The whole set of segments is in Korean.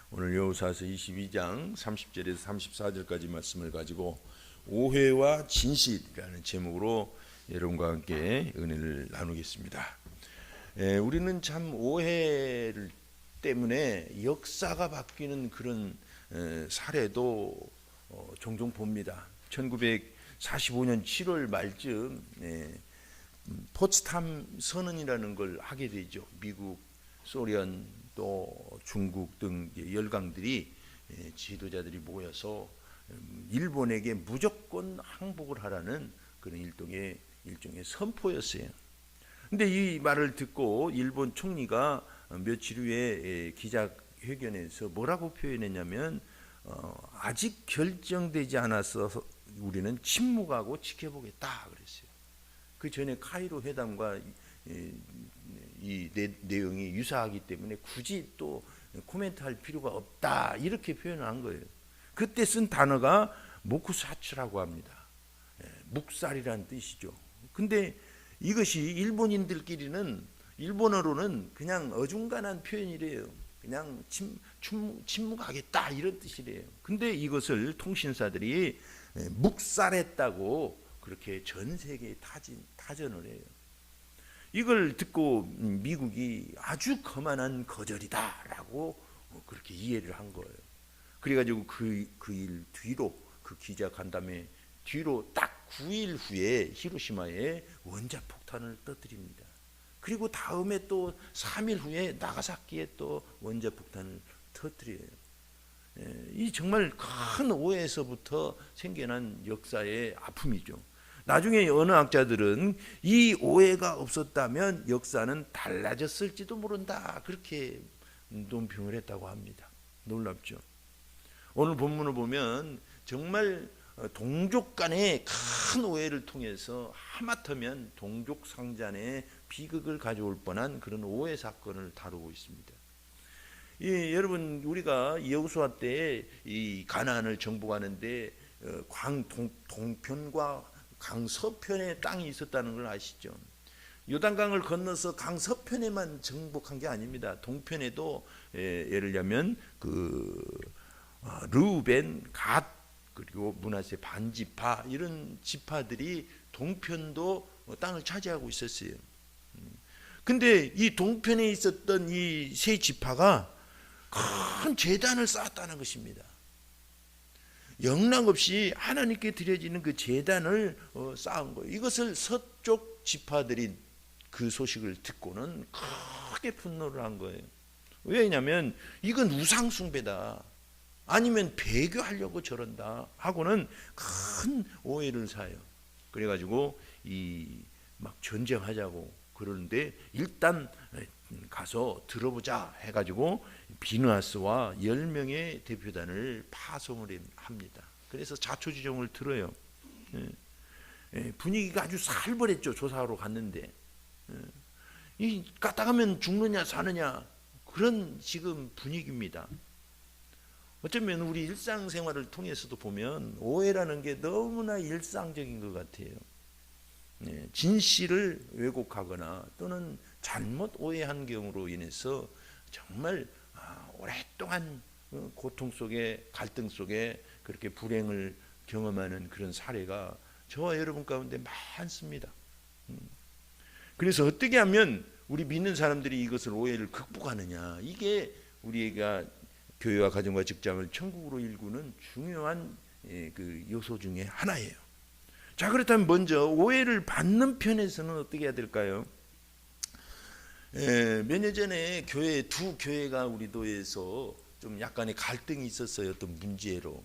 오늘 여호수아서 22장 30절에서 34절까지 말씀을 가지고 오해와 진실이라는 제목으로 여러분과 함께 은혜를 나누겠습니다. 우리는 참 오해를 때문에 역사가 바뀌는 그런 사례도 종종 봅니다. 1945년 7월 말쯤 포츠담 선언이라는 걸 하게 되죠. 미국, 소련, 또 중국 등 열강들이 지도자들이 모여서 일본에게 무조건 항복을 하라는 그런 일종의 선포였어요. 근데 이 말을 듣고 일본 총리가 며칠 후에 기자회견에서 뭐라고 표현했냐면 아직 결정되지 않아서 우리는 침묵하고 지켜보겠다 그랬어요. 그 전에 카이로 회담과 이 내용이 유사하기 때문에 굳이 또 코멘트할 필요가 없다 이렇게 표현한 거예요. 그때 쓴 단어가 모쿠사츠라고 합니다. 묵살이라는 뜻이죠. 근데 이것이 일본인들끼리는 일본어로는 그냥 어중간한 표현이래요. 그냥 침묵하겠다 이런 뜻이래요. 근데 이것을 통신사들이 묵살했다고 그렇게 전 세계에 타전을 해요. 이걸 듣고 미국이 아주 거만한 거절이다라고 그렇게 이해를 한 거예요. 그래가지고 그 일 뒤로 그 기자 간담회 뒤로 딱 9일 후에 히로시마에 원자폭탄을 터뜨립니다. 그리고 다음에 또 3일 후에 나가사키에 또 원자폭탄을 터뜨려요. 이 정말 큰 오해에서부터 생겨난 역사의 아픔이죠. 나중에 언어학자들은 이 오해가 없었다면 역사는 달라졌을지도 모른다 그렇게 논평을 했다고 합니다. 놀랍죠. 오늘 본문을 보면 정말 동족 간의 큰 오해를 통해서 하마터면 동족 상잔의 비극을 가져올 뻔한 그런 오해 사건을 다루고 있습니다. 여러분 우리가 여호수아 때 이 가나안을 정복하는데 동편과 강 서편에 땅이 있었다는 걸 아시죠? 요단강을 건너서 강 서편에만 정복한 게 아닙니다. 동편에도 예를 들면 르우벤, 갓 그리고 므낫세 반지파 이런 지파들이 동편도 땅을 차지하고 있었어요. 근데 이 동편에 있었던 이 세 지파가 큰 제단을 쌓았다는 것입니다. 영락없이 하나님께 드려지는 그 제단을 쌓은 거예요. 이것을 서쪽 지파들이 그 소식을 듣고는 크게 분노를 한 거예요. 왜냐하면 이건 우상 숭배다. 아니면 배교하려고 저런다 하고는 큰 오해를 사요. 그래가지고 막 전쟁하자고 그러는데 일단 가서 들어보자 해가지고 비느하스와 10명의 대표단을 파송을 합니다. 그래서 자초지종을 들어요. 분위기가 아주 살벌했죠. 조사하러 갔는데 갔다 가면 죽느냐 사느냐 그런 지금 분위기입니다. 어쩌면 우리 일상생활을 통해서도 보면 오해라는 게 너무나 일상적인 것 같아요. 진실을 왜곡하거나 또는 잘못 오해한 경우로 인해서 정말 오랫동안 고통 속에 갈등 속에 그렇게 불행을 경험하는 그런 사례가 저와 여러분 가운데 많습니다. 그래서 어떻게 하면 우리 믿는 사람들이 이것을 오해를 극복하느냐, 이게 우리가 교회와 가정과 직장을 천국으로 일구는 중요한 그 요소 중에 하나예요. 자, 그렇다면 먼저 오해를 받는 편에서는 어떻게 해야 될까요? 몇 년 전에 두 교회가 우리 교회에서 좀 약간의 갈등이 있었어요. 어떤 문제로.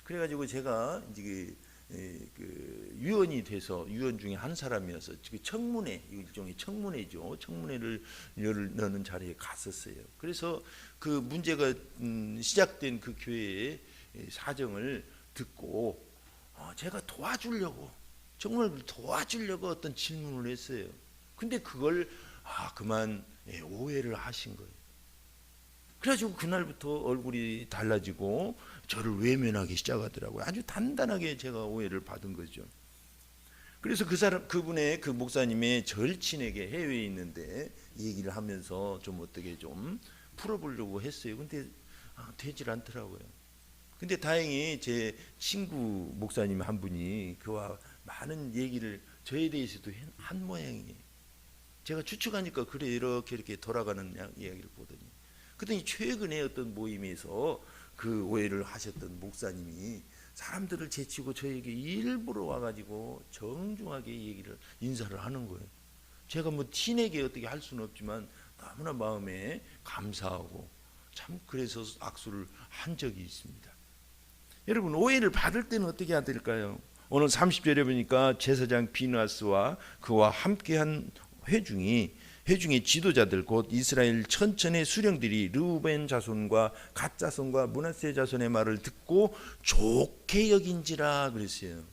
그래가지고 제가 이제 그 위원이 돼서 위원 중에 한 사람이어서 청문회, 일종의 청문회죠. 청문회를 열는 자리에 갔었어요. 그래서 그 문제가 시작된 그 교회의 사정을 듣고 제가 정말 도와주려고 어떤 질문을 했어요. 근데 그걸 그만 오해를 하신 거예요. 그래가지고 그날부터 얼굴이 달라지고 저를 외면하기 시작하더라고요. 아주 단단하게 제가 오해를 받은 거죠. 그래서 그분의 그 목사님의 절친에게 해외에 있는데 얘기를 하면서 좀 어떻게 좀 풀어보려고 했어요. 근데 되질 않더라고요. 근데 다행히 제 친구 목사님 한 분이 그와 많은 얘기를 저에 대해서도 한 모양이에요. 제가 추측하니까 그래 이렇게 돌아가는 이야기를 보더니 그랬더니 최근에 어떤 모임에서 그 오해를 하셨던 목사님이 사람들을 제치고 저에게 일부러 와가지고 정중하게 얘기를 인사를 하는 거예요. 제가 뭐 티내게 어떻게 할 수는 없지만 너무나 마음에 감사하고 참 그래서 악수를 한 적이 있습니다. 여러분 오해를 받을 때는 어떻게 해야 될까요? 오늘 30절에 보니까 제사장 비누아스와 그와 함께한 회중의 지도자들 곧 이스라엘 천천의 수령들이 르우벤 자손과 갓 자손과 므낫세 자손의 말을 듣고 좋게 여긴지라 그랬어요.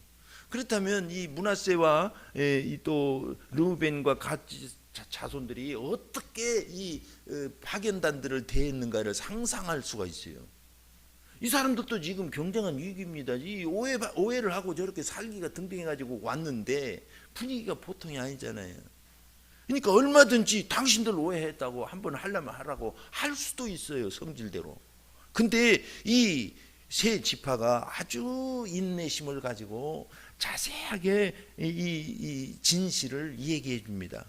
그렇다면 이 므낫세와 또 르우벤과 갓 자손들이 어떻게 이 파견단들을 대했는가를 상상할 수가 있어요. 이 사람들도 지금 경쟁한 위기입니다. 이 오해를 하고 저렇게 살기가 등등해가지고 왔는데 분위기가 보통이 아니잖아요. 그러니까 얼마든지 당신들 오해했다고 한번 하려면 하라고 할 수도 있어요, 성질대로. 근데 이 세 지파가 아주 인내심을 가지고 자세하게 이 진실을 얘기해 줍니다.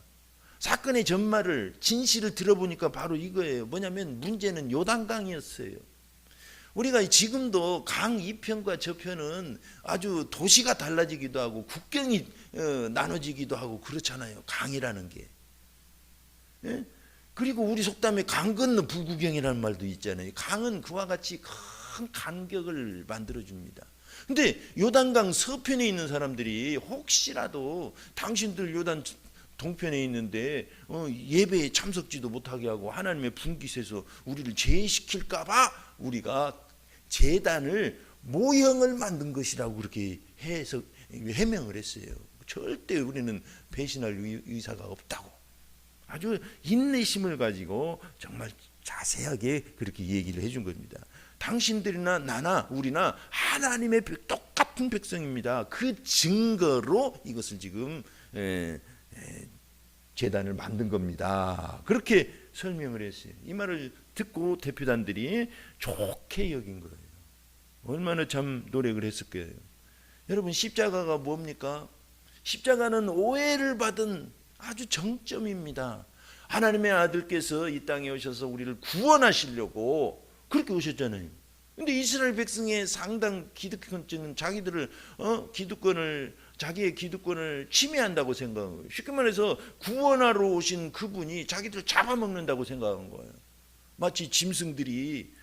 사건의 전말을 진실을 들어보니까 바로 이거예요. 뭐냐면 문제는 요단강이었어요. 우리가 지금도 강 이편과 저편은 아주 도시가 달라지기도 하고 국경이 나눠지기도 하고 그렇잖아요. 강이라는 게. 예? 그리고 우리 속담에 강 건너 불구경이라는 말도 있잖아요. 강은 그와 같이 큰 간격을 만들어줍니다. 근데 요단강 서편에 있는 사람들이 혹시라도 당신들 요단 동편에 있는데 예배에 참석지도 못하게 하고 하나님의 분깃에서 우리를 제외시킬까 봐 우리가 제단을 모형을 만든 것이라고 그렇게 해서 해명을 했어요. 절대 우리는 배신할 의사가 없다고 아주 인내심을 가지고 정말 자세하게 그렇게 얘기를 해준 겁니다. 당신들이나 나나 우리나 하나님의 똑같은 백성입니다. 그 증거로 이것을 지금 제단을 만든 겁니다. 그렇게 설명을 했어요. 이 말을 듣고 대표단들이 좋게 여긴 거예요. 얼마나 참 노력을 했을 거예요. 여러분 십자가가 뭡니까? 십자가는 오해를 받은 아주 정점입니다. 하나님의 아들께서 이 땅에 오셔서 우리를 구원하시려고 그렇게 오셨잖아요. 근데 이스라엘 백성의 상당 기득권층은 자기들을 자기의 기득권을 침해한다고 생각한 거예요. 쉽게 말해서 구원하러 오신 그분이 자기들을 잡아먹는다고 생각한 거예요. 마치 짐승들이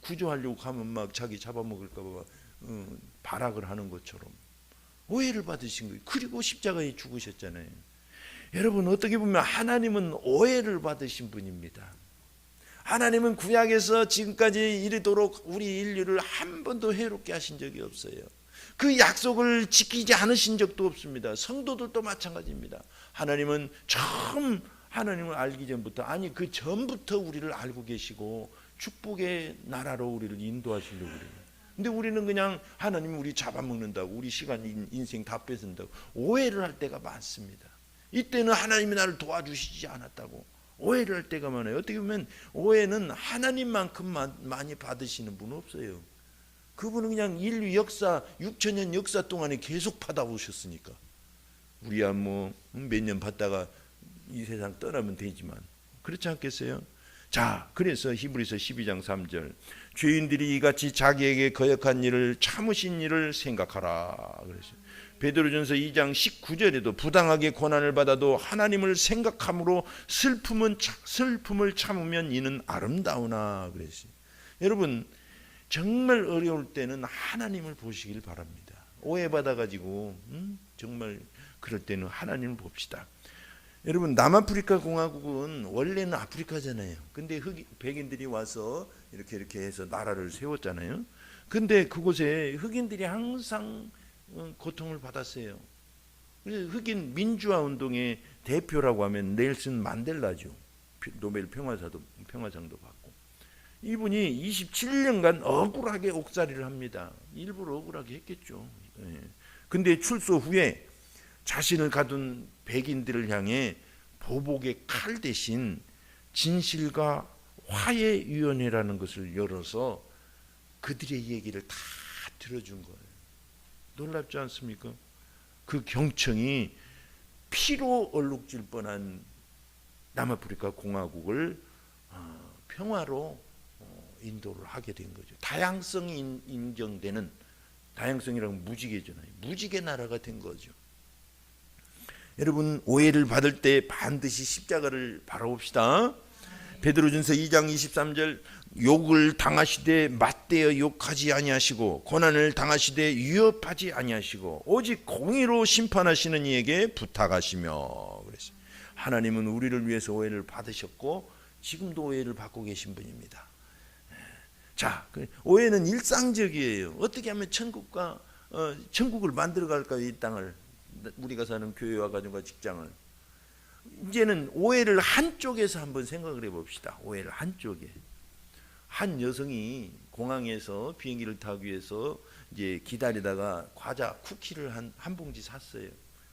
구조하려고 가면 막 자기 잡아먹을까 봐 발악을 하는 것처럼 오해를 받으신 거예요. 그리고 십자가에 죽으셨잖아요. 여러분 어떻게 보면 하나님은 오해를 받으신 분입니다. 하나님은 구약에서 지금까지 이르도록 우리 인류를 한 번도 해롭게 하신 적이 없어요. 그 약속을 지키지 않으신 적도 없습니다. 성도들도 마찬가지입니다. 하나님은 처음 하나님을 알기 전부터 아니 그 전부터 우리를 알고 계시고 축복의 나라로 우리를 인도하시려고 그래요. 근데 우리는 그냥 하나님 우리 잡아먹는다고 우리 시간 인생 다 뺏은다고 오해를 할 때가 많습니다. 이때는 하나님이 나를 도와주시지 않았다고 오해를 할 때가 많아요. 어떻게 보면 오해는 하나님만큼 많이 받으시는 분은 없어요. 그분은 그냥 인류 역사 6천년 역사 동안에 계속 받아오셨으니까 우리야 뭐 몇 년 받다가 이 세상 떠나면 되지만 그렇지 않겠어요? 자, 그래서 히브리서 12장 3절 죄인들이 이같이 자기에게 거역한 일을 참으신 일을 생각하라 그랬어요. 베드로전서 2장 19절에도 부당하게 고난을 받아도 하나님을 생각함으로 슬픔을 참으면 이는 아름다우나 그랬어요. 여러분 정말 어려울 때는 하나님을 보시길 바랍니다. 오해받아가지고 정말 그럴 때는 하나님을 봅시다. 여러분 남아프리카 공화국은 원래는 아프리카잖아요. 근데 백인들이 와서 이렇게 해서 나라를 세웠잖아요. 근데 그곳에 흑인들이 항상 고통을 받았어요. 그래서 흑인 민주화 운동의 대표라고 하면 넬슨 만델라죠. 노벨 평화상도 받고 이분이 27년간 억울하게 옥살이를 합니다. 일부러 억울하게 했겠죠. 근데 출소 후에 자신을 가둔 백인들을 향해 보복의 칼 대신 진실과 화해위원회라는 것을 열어서 그들의 얘기를 다 들어준 거예요. 놀랍지 않습니까? 그 경청이 피로 얼룩질 뻔한 남아프리카 공화국을 평화로 인도를 하게 된 거죠. 다양성이 인정되는, 다양성이라는 무지개잖아요. 무지개 나라가 된 거죠. 여러분, 오해를 받을 때 반드시 십자가를 바라봅시다. 베드로전서 2장 23절, 욕을 당하시되 맞대어 욕하지 아니하시고 고난을 당하시되 위협하지 아니하시고 오직 공의로 심판하시는 이에게 부탁하시며. 그랬어요. 하나님은 우리를 위해서 오해를 받으셨고 지금도 오해를 받고 계신 분입니다. 자, 오해는 일상적이에요. 어떻게 하면 천국을 만들어 갈까요? 이 땅을, 우리가 사는 교회와 가정과 직장을. 이제는 오해를 한쪽에서 한번 생각을 해봅시다. 오해를 한쪽에. 한 여성이 공항에서 비행기를 타기 위해서 이제 기다리다가 과자, 쿠키를 한 봉지 샀어요.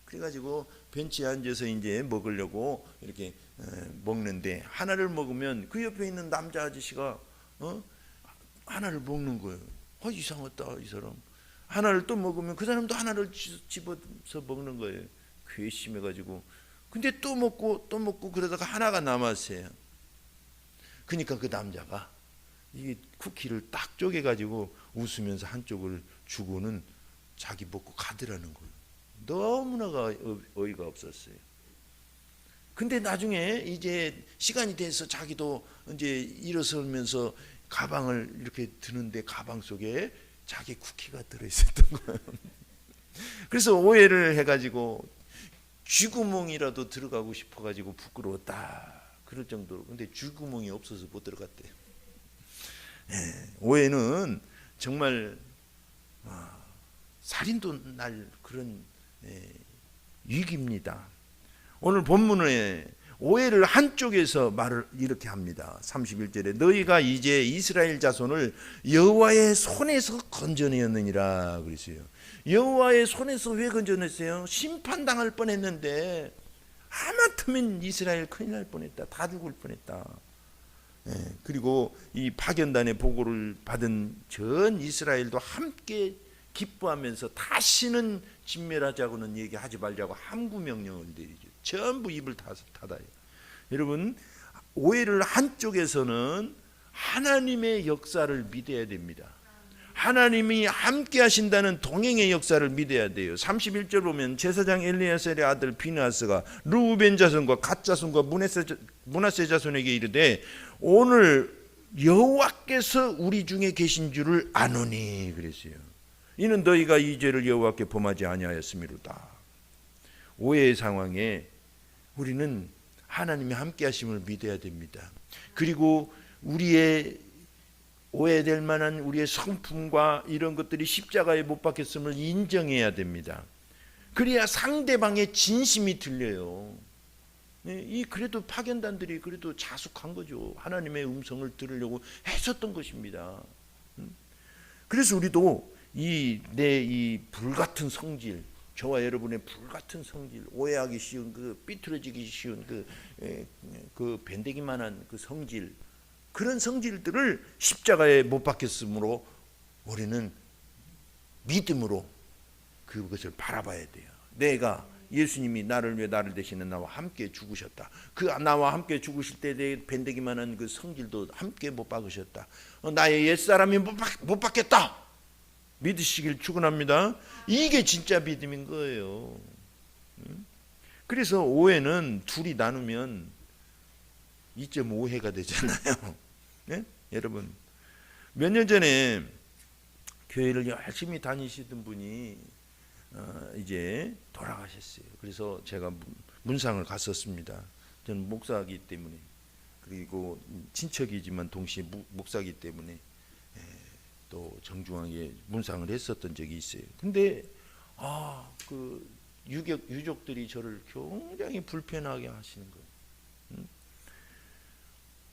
그래가지고 벤치에 앉아서 이제 먹으려고 이렇게 먹는데, 하나를 먹으면 그 옆에 있는 남자 아저씨가 하나를 먹는 거예요. 이상하다, 이 사람. 하나를 또 먹으면 그 사람도 하나를 집어서 먹는 거예요. 괘씸해가지고. 근데 또 먹고 그러다가 하나가 남았어요. 그러니까 그 남자가 이 쿠키를 딱 쪼개가지고 웃으면서 한쪽을 주고는 자기 먹고 가더라는 거예요. 너무나가 어이가 없었어요. 근데 나중에 이제 시간이 돼서 자기도 이제 일어서면서 가방을 이렇게 드는데 가방 속에 자기 쿠키가 들어있었던 거예요. 그래서 오해를 해가지고 쥐구멍이라도 들어가고 싶어가지고 부끄러웠다 그럴 정도로. 근데 쥐구멍이 없어서 못 들어갔대요. 오해는 정말 살인도 날 그런 위기입니다. 오늘 본문에 오해를 한쪽에서 말을 이렇게 합니다. 31절에 너희가 이제 이스라엘 자손을 여호와의 손에서 건져내었느니라 그랬어요. 여호와의 손에서 왜 건져냈어요? 심판당할 뻔했는데 하마터면 이스라엘 큰일 날 뻔했다. 다 죽을 뻔했다. 그리고 이 파견단의 보고를 받은 전 이스라엘도 함께 기뻐하면서 다시는 진멸하자고는 얘기하지 말자고 함구 명령을 내리죠. 전부 입을 닫아요. 여러분, 오해를 한쪽에서는 하나님의 역사를 믿어야 됩니다. 하나님이 함께 하신다는 동행의 역사를 믿어야 돼요. 31절 보면 제사장 엘리야셀의 아들 비느하스가 르우벤 자손과 갓 자손과 므낫세 자손에게 이르되 오늘 여호와께서 우리 중에 계신 줄을 아노니 그랬어요. 이는 너희가 이 죄를 여호와께 범하지 아니하였음이로다. 오해의 상황에 우리는 하나님이 함께 하심을 믿어야 됩니다. 그리고 우리의 오해될 만한 우리의 성품과 이런 것들이 십자가에 못 박혔음을 인정해야 됩니다. 그래야 상대방의 진심이 들려요. 그래도 파견단들이 그래도 자숙한 거죠. 하나님의 음성을 들으려고 했었던 것입니다. 그래서 우리도 이 불같은 성질, 저와 여러분의 불같은 성질, 오해하기 쉬운 삐뚤어지기 쉬운 그 밴데기만한 그 성질, 그런 성질들을 십자가에 못 박혔으므로 우리는 믿음으로 그것을 바라봐야 돼요. 내가 예수님이 나를 위해 나를 대신해 나와 함께 죽으셨다. 그 나와 함께 죽으실 때 내 밴데기만한 그 성질도 함께 못 박으셨다. 나의 옛사람이 못 박혔다. 믿으시길 축원합니다. 이게 진짜 믿음인 거예요. 그래서 오해는 둘이 나누면 2.5회가 되잖아요. 네? 여러분, 몇 년 전에 교회를 열심히 다니시던 분이 이제 돌아가셨어요. 그래서 제가 문상을 갔었습니다. 저는 목사이기 때문에, 그리고 친척이지만 동시에 목사이기 때문에 또 정중하게 문상을 했었던 적이 있어요. 근데 그 유족들이 저를 굉장히 불편하게 하시는 거예요.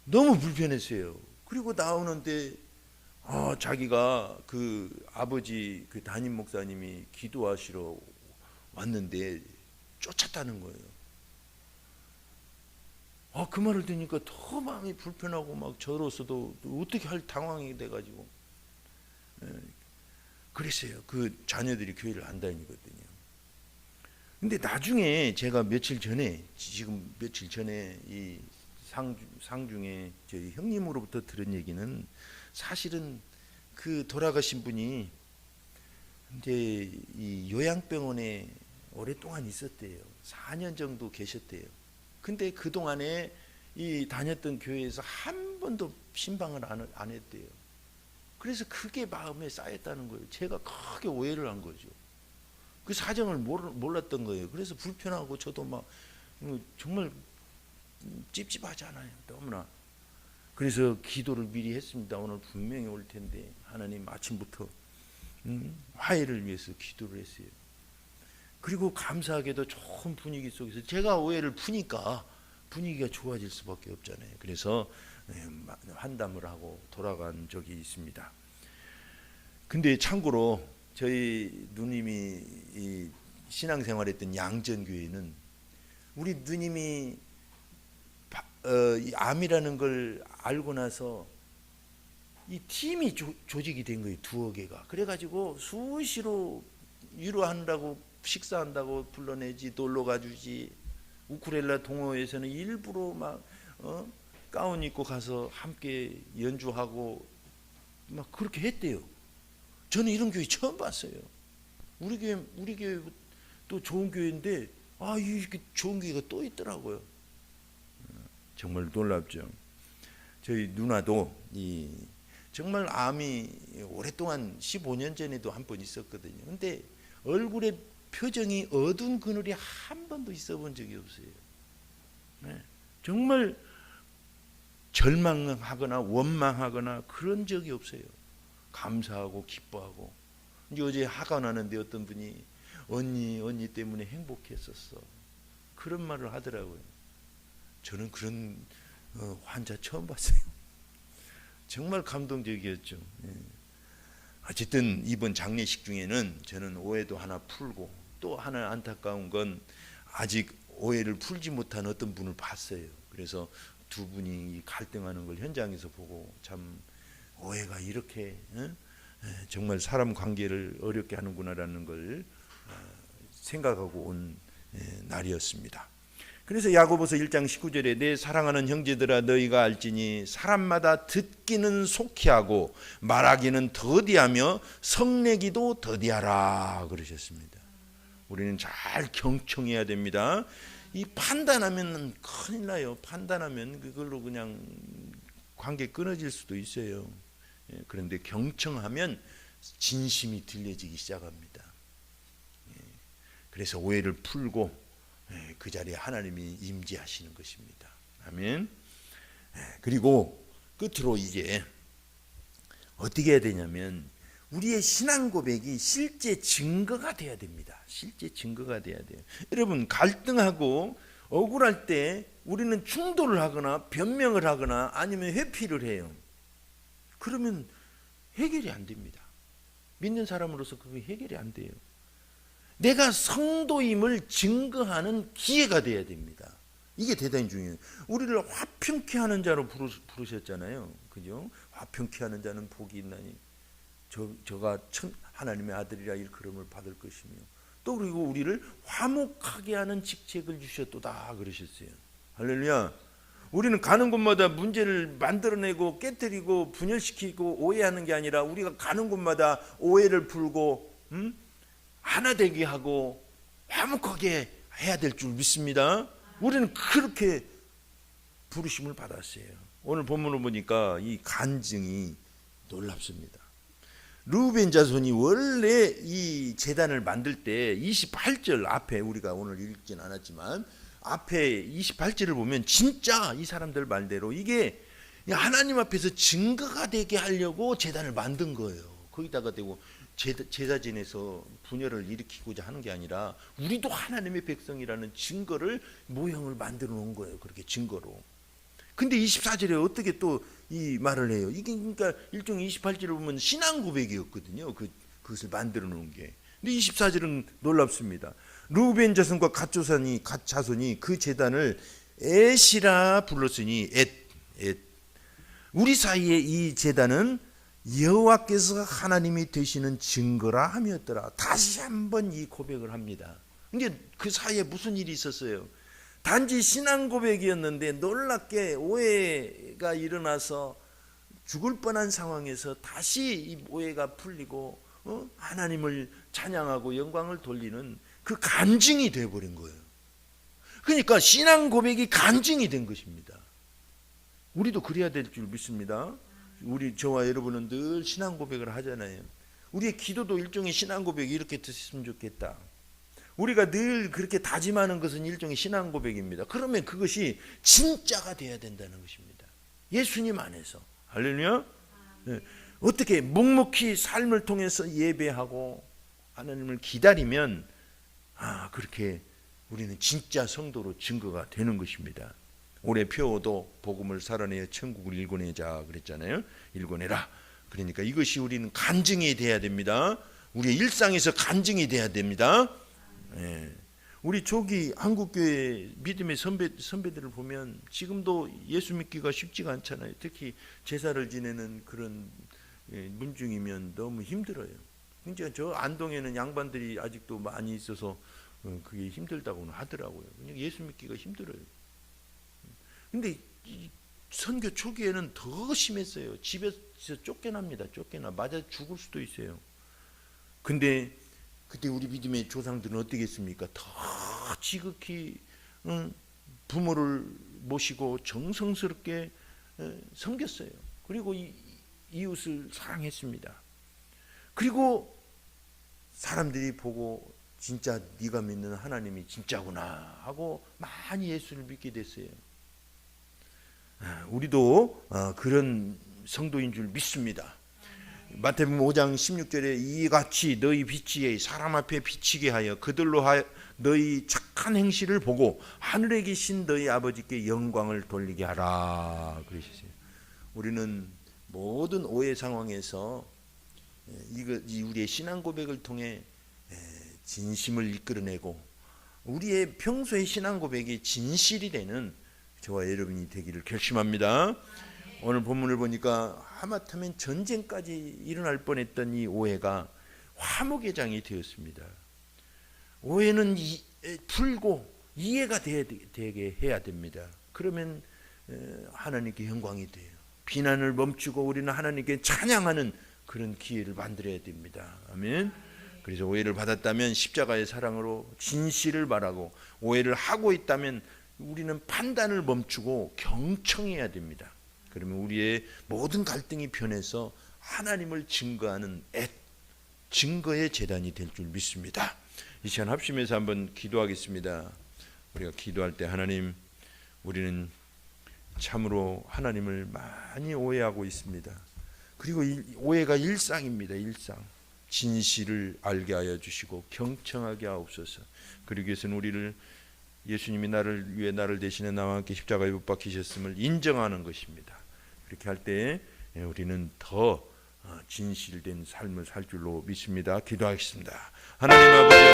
너무 불편했어요. 그리고 나오는데 자기가 그 아버지 그 담임 목사님이 기도하시러 왔는데 쫓았다는 거예요. 그 말을 듣니까 더 마음이 불편하고 막 저로서도 어떻게 할 당황이 돼가지고 그랬어요. 그 자녀들이 교회를 안 다니거든요. 근데 나중에 제가 며칠 전에 이 상중에 저희 형님으로부터 들은 얘기는 사실은 그 돌아가신 분이 이제 이 요양병원에 오랫동안 있었대요. 4년 정도 계셨대요. 근데 그 동안에 이 다녔던 교회에서 한 번도 신방을 안 했대요. 그래서 그게 마음에 쌓였다는 거예요. 제가 크게 오해를 한 거죠. 그 사정을 몰랐던 거예요. 그래서 불편하고 저도 막 정말 찝찝하잖아요. 너무나. 그래서 기도를 미리 했습니다. 오늘 분명히 올 텐데 하나님 아침부터 화해를 위해서 기도를 했어요. 그리고 감사하게도 좋은 분위기 속에서 제가 오해를 푸니까 분위기가 좋아질 수밖에 없잖아요. 그래서 환담을 하고 돌아간 적이 있습니다. 근데 참고로 저희 누님이 이 신앙생활했던 양전교회는 우리 누님이 이 암이라는 걸 알고 나서 이 팀이 조직이 된 거예요. 두어 개가. 그래가지고 수시로 위로한다고 식사한다고 불러내지, 놀러 가주지. 우쿨렐라 동호회에서는 일부러 막 가운 입고 가서 함께 연주하고 막 그렇게 했대요. 저는 이런 교회 처음 봤어요. 우리 교회 또 좋은 교회인데 이렇게 좋은 교회가 또 있더라고요. 정말 놀랍죠. 저희 누나도 정말 암이 오랫동안 15년 전에도 한 번 있었거든요. 근데 얼굴에 표정이 어두운 그늘이 한 번도 있어 본 적이 없어요. 네. 정말 절망하거나 원망하거나 그런 적이 없어요. 감사하고 기뻐하고. 이제 어제 화가 나는데 어떤 분이 언니 때문에 행복했었어. 그런 말을 하더라고요. 저는 그런 환자 처음 봤어요. 정말 감동적이었죠. 어쨌든 이번 장례식 중에는 저는 오해도 하나 풀고 또 하나 안타까운 건 아직 오해를 풀지 못한 어떤 분을 봤어요. 그래서 두 분이 갈등하는 걸 현장에서 보고 참 오해가 이렇게 정말 사람 관계를 어렵게 하는구나라는 걸 생각하고 온 날이었습니다. 그래서 야고보서 1장 19절에 내 사랑하는 형제들아 너희가 알지니 사람마다 듣기는 속히 하고 말하기는 더디하며 성내기도 더디하라 그러셨습니다. 우리는 잘 경청해야 됩니다. 이 판단하면 큰일 나요. 판단하면 그걸로 그냥 관계 끊어질 수도 있어요. 그런데 경청하면 진심이 들려지기 시작합니다. 그래서 오해를 풀고 그 자리에 하나님이 임재하시는 것입니다. 아멘. 그리고 끝으로 이제 어떻게 해야 되냐면 우리의 신앙 고백이 실제 증거가 돼야 됩니다. 실제 증거가 돼야 돼요. 여러분 갈등하고 억울할 때 우리는 충돌을 하거나 변명을 하거나 아니면 회피를 해요. 그러면 해결이 안 됩니다. 믿는 사람으로서 그게 해결이 안 돼요. 내가 성도임을 증거하는 기회가 돼야 됩니다. 이게 대단히 중요해요. 우리를 화평케 하는 자로 부르셨잖아요. 그죠? 화평케 하는 자는 복이 있나니 저가 하나님의 아들이라 일컬음을 받을 것이며 또 그리고 우리를 화목하게 하는 직책을 주셨도다 그러셨어요. 할렐루야. 우리는 가는 곳마다 문제를 만들어내고 깨뜨리고 분열시키고 오해하는 게 아니라 우리가 가는 곳마다 오해를 풀고 하나 되게 하고 화목하게 해야 될 줄 믿습니다. 우리는 그렇게 부르심을 받았어요. 오늘 본문을 보니까 이 간증이 놀랍습니다. 르우벤 자손이 원래 이 제단을 만들 때 28절 앞에 우리가 오늘 읽진 않았지만 앞에 28절을 보면 진짜 이 사람들 말대로 이게 하나님 앞에서 증거가 되게 하려고 제단을 만든 거예요. 거기다가 대고 제사 지내서 분열을 일으키고자 하는 게 아니라 우리도 하나님의 백성이라는 증거를 모형을 만들어 놓은 거예요. 그렇게 증거로. 근데 24절에 어떻게 또 이 말을 해요. 이게 그러니까 일종의 28절을 보면 신앙 고백이었거든요. 그것을 만들어 놓은 게. 근데 24절은 놀랍습니다. 르우벤 자손과 갓 자손이 그 제단을 엣이라 불렀으니 엣. 우리 사이에 이 제단은 여호와께서 하나님이 되시는 증거라 함이었더라. 다시 한번 이 고백을 합니다. 근데 그 사이에 무슨 일이 있었어요? 단지 신앙 고백이었는데 놀랍게 오해가 일어나서 죽을 뻔한 상황에서 다시 이 오해가 풀리고 하나님을 찬양하고 영광을 돌리는 그 간증이 되어버린 거예요. 그러니까 신앙 고백이 간증이 된 것입니다. 우리도 그래야 될 줄 믿습니다. 저와 여러분은 늘 신앙 고백을 하잖아요. 우리의 기도도 일종의 신앙 고백이 이렇게 됐으면 좋겠다. 우리가 늘 그렇게 다짐하는 것은 일종의 신앙 고백입니다. 그러면 그것이 진짜가 돼야 된다는 것입니다. 예수님 안에서. 할렐루야. 네. 어떻게 묵묵히 삶을 통해서 예배하고 하나님을 기다리면 그렇게 우리는 진짜 성도로 증거가 되는 것입니다. 올해 표어도 복음을 살아내어 천국을 일궈내자 그랬잖아요. 일궈내라. 그러니까 이것이 우리는 간증이 돼야 됩니다. 우리의 일상에서 간증이 돼야 됩니다. 예. 우리 조기 한국교회 믿음의 선배들을 보면 지금도 예수 믿기가 쉽지가 않잖아요. 특히 제사를 지내는 그런 문중이면 너무 힘들어요. 그러니까 저 안동에는 양반들이 아직도 많이 있어서 그게 힘들다고는 하더라고요. 그냥 예수 믿기가 힘들어요. 근데 선교 초기에는 더 심했어요. 집에서 쫓겨납니다. 맞아 죽을 수도 있어요. 근데 그때 우리 믿음의 조상들은 어떻게 했습니까? 더 지극히 부모를 모시고 정성스럽게 섬겼어요. 그리고 이웃을 사랑했습니다. 그리고 사람들이 보고 진짜 네가 믿는 하나님이 진짜구나 하고 많이 예수를 믿게 됐어요. 우리도 그런 성도인 줄 믿습니다. 마태복음 5장 16절에 이같이 너희 빛이 사람 앞에 비치게 하여 그들로 너희 착한 행실을 보고 하늘에 계신 너희 아버지께 영광을 돌리게 하라 그러셨어요. 우리는 모든 오해 상황에서 우리의 신앙 고백을 통해 진심을 이끌어내고 우리의 평소의 신앙 고백이 진실이 되는 저와 여러분이 되기를 결심합니다. 오늘 본문을 보니까 하마터면 전쟁까지 일어날 뻔했던 이 오해가 화목의 장이 되었습니다. 오해는 풀고 이해가 되게 해야 됩니다. 그러면 하나님께 영광이 돼요. 비난을 멈추고 우리는 하나님께 찬양하는 그런 기회를 만들어야 됩니다. 아멘. 그래서 오해를 받았다면 십자가의 사랑으로 진실을 말하고 오해를 하고 있다면 우리는 판단을 멈추고 경청해야 됩니다. 그러면 우리의 모든 갈등이 변해서 하나님을 증거하는 증거의 제단이 될 줄 믿습니다. 이 시간 합심해서 한번 기도하겠습니다. 우리가 기도할 때 하나님, 우리는 참으로 하나님을 많이 오해하고 있습니다. 그리고 오해가 일상입니다. 일상. 진실을 알게 하여 주시고 경청하게 하옵소서. 그러기 위해서는 우리를 예수님이 나를 위해 나를 대신해 나와 함께 십자가에 못 박히셨음을 인정하는 것입니다. 그렇게 할 때 우리는 더 진실된 삶을 살 줄로 믿습니다. 기도하겠습니다. 하나님 아버지